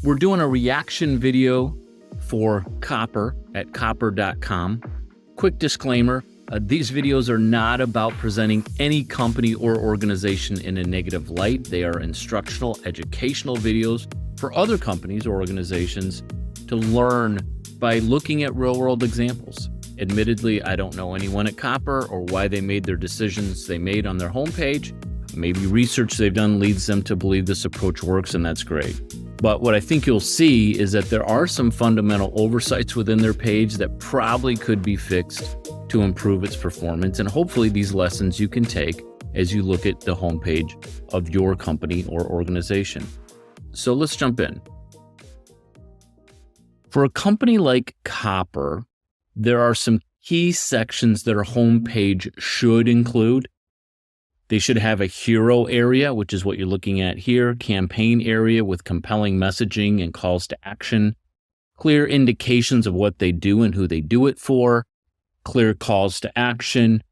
We're doing a reaction video for Copper at copper.com. Quick disclaimer, these videos are not about presenting any company or organization in a negative light. They are instructional, educational videos for other companies or organizations to learn by looking at real-world examples. Admittedly, I don't know anyone at Copper or why they made their decisions they made on their homepage. Maybe research they've done leads them to believe this approach works, and that's great. But what I think you'll see is that there are some fundamental oversights within their page that probably could be fixed to improve its performance. And hopefully these lessons you can take as you look at the homepage of your company or organization. So let's jump in. For a company like Copper, there are some key sections that our homepage should include. They should have a hero area, which is what you're looking at here, campaign area with compelling messaging and calls to action, clear indications of what they do and who they do it for, clear calls to action,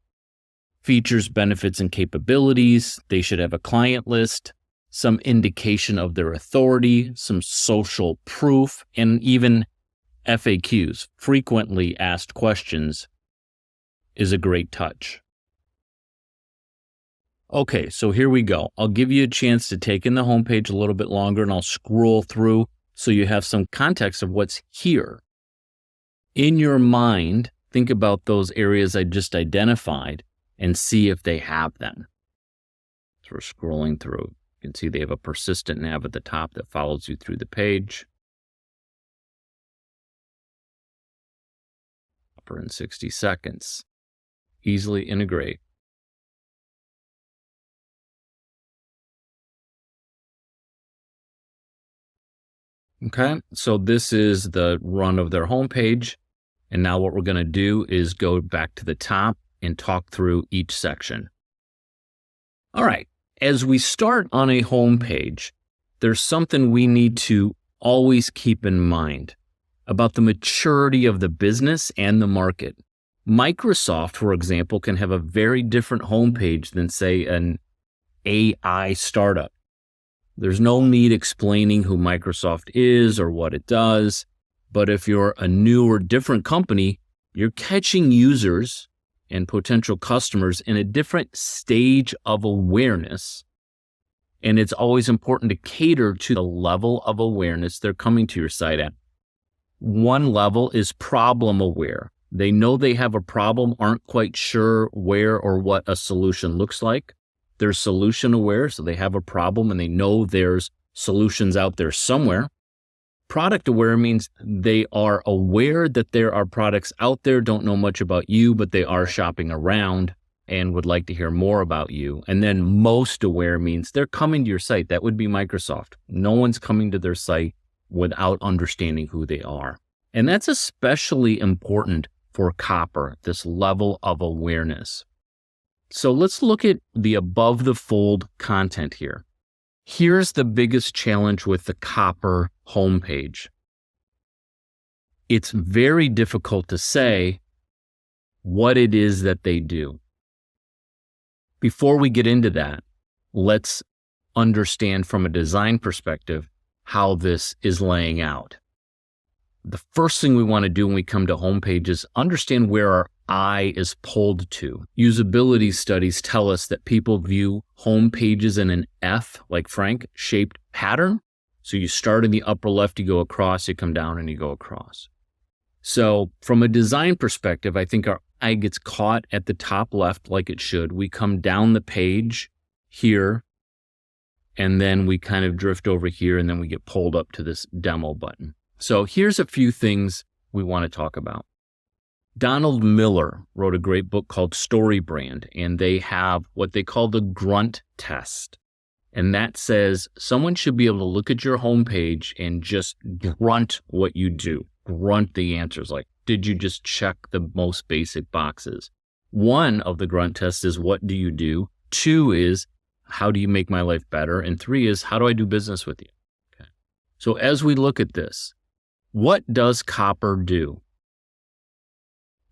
features, benefits, and capabilities. They should have a client list, some indication of their authority, some social proof, and even FAQs, frequently asked questions, is a great touch. Okay, so here we go. I'll give you a chance to take in the homepage a little bit longer, and I'll scroll through so you have some context of what's here. In your mind, think about those areas I just identified and see if they have them. So we're scrolling through. You can see they have a persistent nav at the top that follows you through the page. Upper in 60 seconds. Easily integrate. Okay, so this is the run of their homepage. And now what we're going to do is go back to the top and talk through each section. All right, as we start on a homepage, there's something we need to always keep in mind about the maturity of the business and the market. Microsoft, for example, can have a very different homepage than, say, an AI startup. There's no need explaining who Microsoft is or what it does. But if you're a new or different company, you're catching users and potential customers in a different stage of awareness. And it's always important to cater to the level of awareness they're coming to your site at. One level is problem aware. They know they have a problem, aren't quite sure where or what a solution looks like. They're solution aware, so they have a problem and they know there's solutions out there somewhere. Product aware means they are aware that there are products out there, don't know much about you, but they are shopping around and would like to hear more about you. And then most aware means they're coming to your site. That would be Microsoft. No one's coming to their site without understanding who they are. And that's especially important for Copper, this level of awareness. So let's look at the above the fold content here. Here's the biggest challenge with the Copper homepage. It's very difficult to say what it is that they do. Before we get into that, let's understand from a design perspective how this is laying out. The first thing we want to do when we come to homepage is understand where our eye is pulled to. Usability studies tell us that people view home pages in an F, like Frank, shaped pattern. So you start in the upper left, you go across, you come down, and you go across. So from a design perspective, I think our eye gets caught at the top left like it should. We come down the page here, and then we kind of drift over here, and then we get pulled up to this demo button. So here's a few things we want to talk about. Donald Miller wrote a great book called Story Brand, and they have what they call the grunt test. And that says someone should be able to look at your homepage and just grunt what you do. Grunt the answers, like, did you just check the most basic boxes? One of the grunt tests is, what do you do? 2 is, how do you make my life better? And 3 is, how do I do business with you? Okay. So as we look at this, what does Copper do?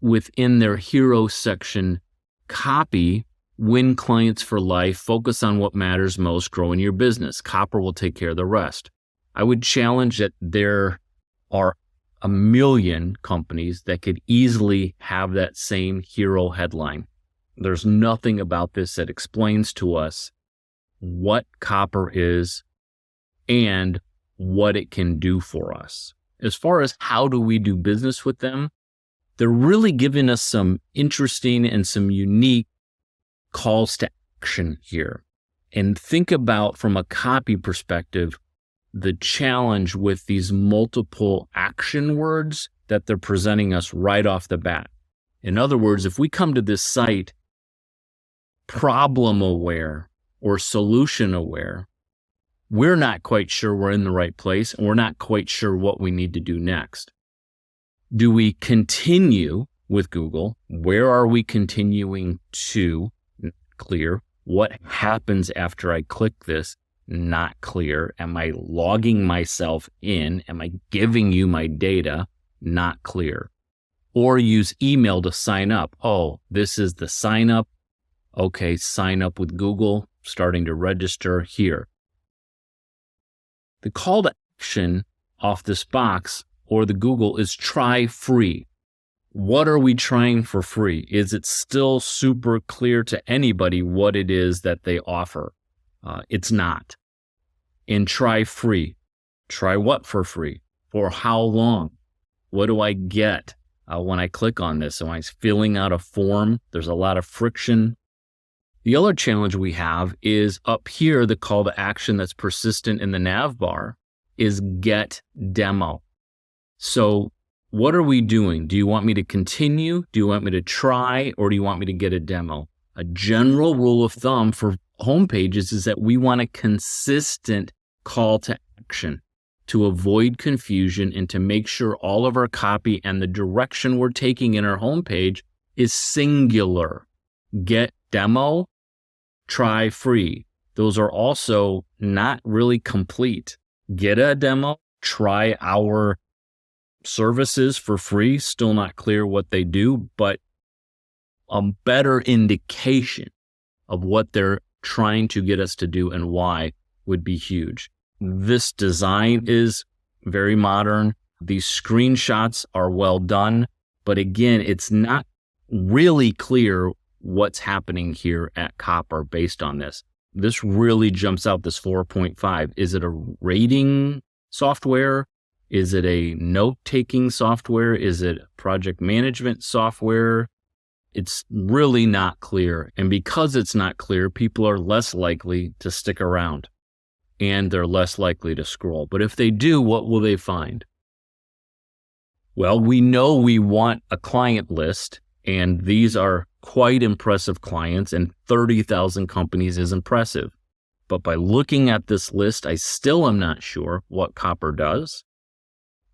Within their hero section, copy, win clients for life, focus on what matters most, grow in your business. Copper will take care of the rest. I would challenge that there are a million companies that could easily have that same hero headline. There's nothing about this that explains to us what copper is and what it can do for us. As far as how do we do business with them, they're really giving us some interesting and some unique calls to action here. And think about, from a copy perspective, the challenge with these multiple action words that they're presenting us right off the bat. In other words, if we come to this site problem aware or solution aware, we're not quite sure we're in the right place, and we're not quite sure what we need to do next. Do we continue with Google? Where are we continuing to? Not clear. What happens after I click this? Not clear. Am I logging myself in? Am I giving you my data? Not clear. Or use email to sign up. Oh, this is the sign up. Okay, sign up with Google, starting to register here. The call to action off this box or the Google is try free. What are we trying for free? Is it still super clear to anybody what it is that they offer? It's not. And try free. Try what for free? For how long? What do I get when I click on this? Am I filling out a form? There's a lot of friction. The other challenge we have is up here, the call to action that's persistent in the nav bar is get demo. So what are we doing? Do you want me to continue? Do you want me to try? Or do you want me to get a demo? A general rule of thumb for home pages is that we want a consistent call to action to avoid confusion and to make sure all of our copy and the direction we're taking in our homepage is singular. Get demo, try free. Those are also not really complete. Get a demo, try our services for free. Still not clear what they do, but a better indication of what they're trying to get us to do and why would be huge. This design is very modern. These screenshots are well done, but again, it's not really clear what's happening here at Copper based on this. This really jumps out, this 4.5. Is it a rating software? Is it a note-taking software? Is it project management software? It's really not clear. And because it's not clear, people are less likely to stick around and they're less likely to scroll. But if they do, what will they find? Well, we know we want a client list, and these are quite impressive clients, and 30,000 companies is impressive. But by looking at this list, I still am not sure what Copper does.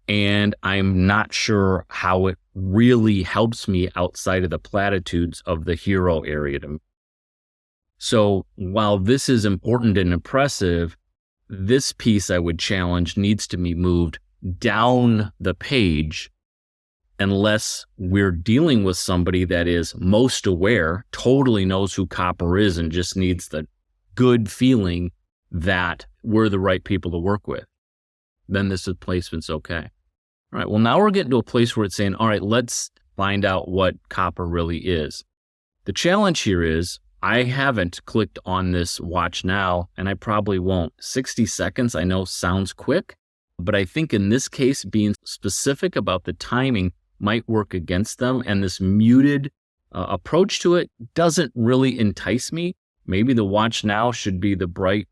And I'm not sure how it really helps me outside of the platitudes of the hero area. So while this is important and impressive, this piece I would challenge needs to be moved down the page unless we're dealing with somebody that is most aware, totally knows who Copper is, and just needs the good feeling that we're the right people to work with. Then this placement's okay. All right, well, now we're getting to a place where it's saying, all right, let's find out what Copper really is. The challenge here is I haven't clicked on this watch now, and I probably won't. 60 seconds, I know sounds quick, but I think in this case, being specific about the timing might work against them, and this muted approach to it doesn't really entice me. Maybe the watch now should be the bright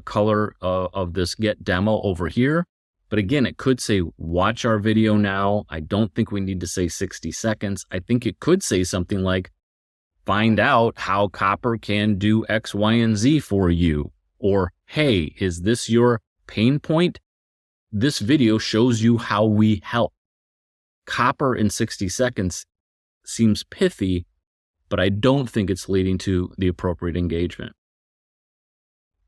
color of this get demo over here. But again, it could say, watch our video now. I don't think we need to say 60 seconds. I think it could say something like, find out how Copper can do X, Y, and Z for you. Or, hey, is this your pain point? This video shows you how we help. Copper in 60 seconds seems pithy, but I don't think it's leading to the appropriate engagement.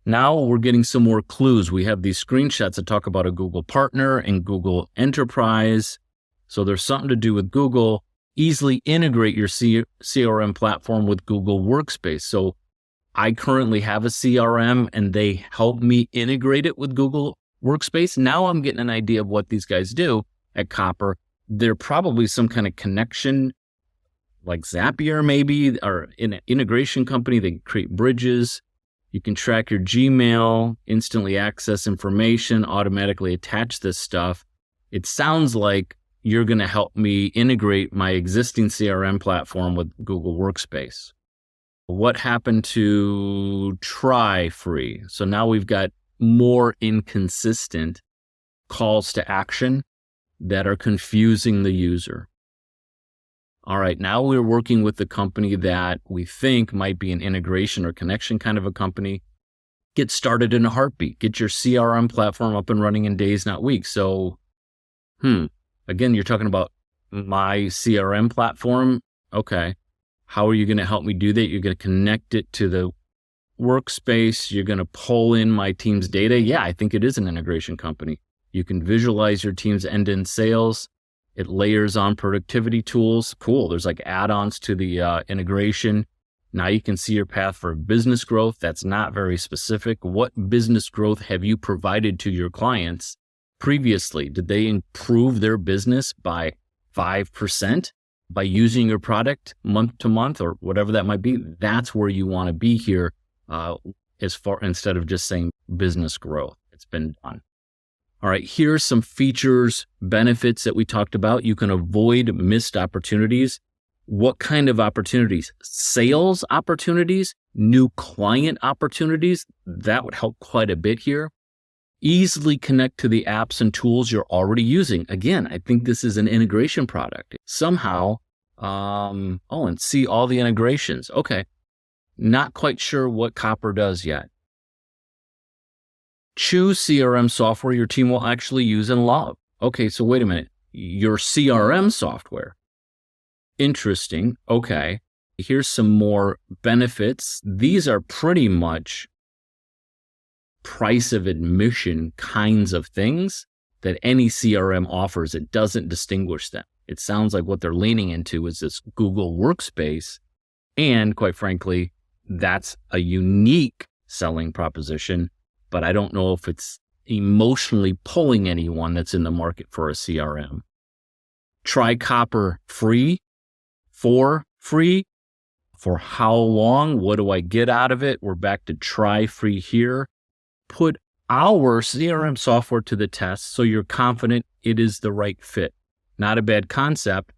Now we're getting some more clues. We have these screenshots that talk about a Google partner and Google Enterprise. So there's something to do with Google. Easily integrate your CRM platform with Google Workspace. So I currently have a CRM and they help me integrate it with Google workspace. Now I'm getting an idea of what these guys do at Copper. They're probably some kind of connection, like Zapier maybe, or an integration company. They create bridges. You can track your Gmail, instantly access information, automatically attach this stuff. It sounds like you're going to help me integrate my existing CRM platform with Google Workspace. What happened to try free? So now we've got more inconsistent calls to action that are confusing the user. All right, now we're working with the company that we think might be an integration or connection kind of a company. Get started in a heartbeat. Get your CRM platform up and running in days, not weeks. So, again, you're talking about my CRM platform. Okay, how are you going to help me do that? You're going to connect it to the workspace. You're going to pull in my team's data. Yeah, I think it is an integration company. You can visualize your team's end-to-end sales. It layers on productivity tools. Cool. There's like add-ons to the integration. Now you can see your path for business growth. That's not very specific. What business growth have you provided to your clients previously? Did they improve their business by 5% by using your product month to month or whatever that might be? That's where you want to be here instead of just saying business growth. It's been done. All right, here's some features, benefits that we talked about. You can avoid missed opportunities. What kind of opportunities? Sales opportunities, new client opportunities. That would help quite a bit here. Easily connect to the apps and tools you're already using. Again, I think this is an integration product. Somehow, and see all the integrations. Okay, not quite sure what Copper does yet. Choose CRM software your team will actually use and love. Okay, so wait a minute. Your CRM software. Interesting. Okay, here's some more benefits. These are pretty much price of admission kinds of things that any CRM offers. It doesn't distinguish them. It sounds like what they're leaning into is this Google Workspace. And quite frankly, that's a unique selling proposition. But I don't know if it's emotionally pulling anyone that's in the market for a CRM. Try Copper free. For free. For how long? What do I get out of it? We're back to try free here. Put our CRM software to the test so you're confident it is the right fit. Not a bad concept,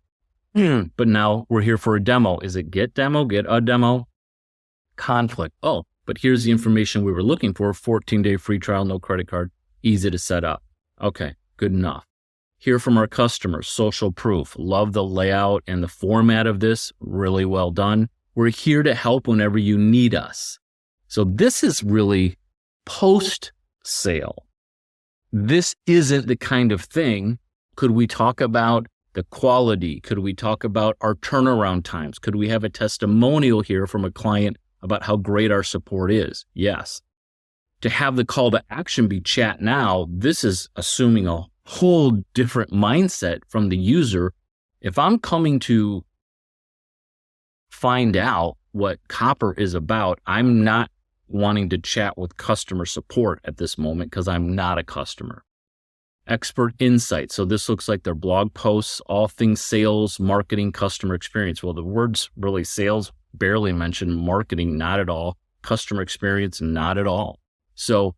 but now we're here for a demo. Is it get demo, get a demo? Conflict. Oh, but here's the information we were looking for. 14-day free trial, no credit card, easy to set up. Okay, good enough. Hear from our customers, social proof. Love the layout and the format of this. Really well done. We're here to help whenever you need us. So this is really post-sale. This isn't the kind of thing. Could we talk about the quality? Could we talk about our turnaround times? Could we have a testimonial here from a client about how great our support is? Yes. To have the call to action be chat now, this is assuming a whole different mindset from the user. If I'm coming to find out what Copper is about, I'm not wanting to chat with customer support at this moment because I'm not a customer. Expert insight. So this looks like their blog posts, all things sales, marketing, customer experience. Well, the words really sales barely mentioned, marketing, not at all, customer experience, not at all. So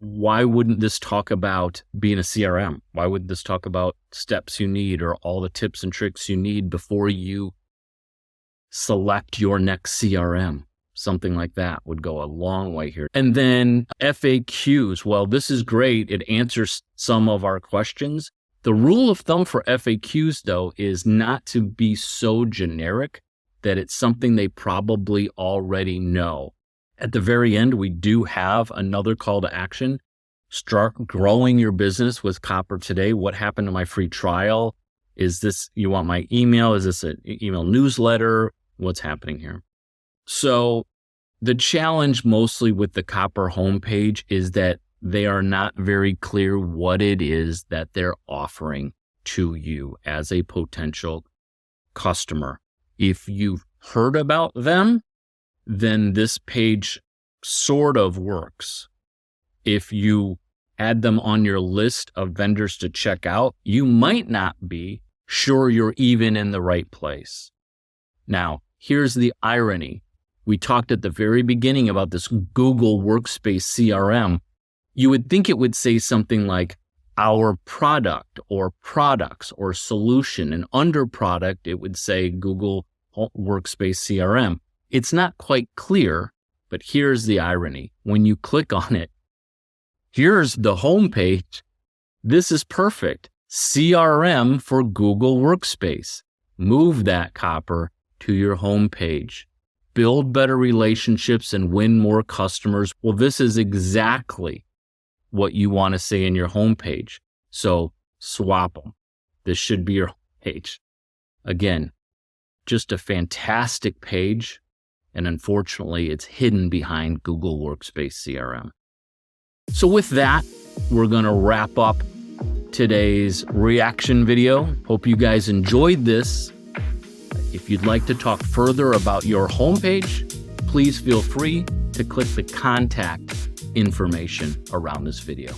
why wouldn't this talk about being a CRM? Why wouldn't this talk about steps you need or all the tips and tricks you need before you select your next CRM? Something like that would go a long way here. And then FAQs. Well, this is great. It answers some of our questions. The rule of thumb for FAQs, though, is not to be so generic that it's something they probably already know. At the very end, we do have another call to action. Start growing your business with Copper today. What happened to my free trial? Is this, you want my email? Is this an email newsletter? What's happening here? So the challenge mostly with the Copper homepage is that they are not very clear what it is that they're offering to you as a potential customer. If you've heard about them, then this page sort of works. If you add them on your list of vendors to check out, you might not be sure you're even in the right place. Now, here's the irony. We talked at the very beginning about this Google Workspace CRM. You would think it would say something like our product or products or solution, and under product, it would say Google Workspace CRM. It's not quite clear, but here's the irony. When you click on it, here's the homepage. This is perfect. CRM for Google Workspace. Move that copper to your homepage. Build better relationships and win more customers. Well, this is exactly what you want to say in your homepage. So swap them. This should be your page. Again, just a fantastic page. And unfortunately, it's hidden behind Google Workspace CRM. So with that, we're going to wrap up today's reaction video. Hope you guys enjoyed this. If you'd like to talk further about your homepage, please feel free to click the contact information around this video.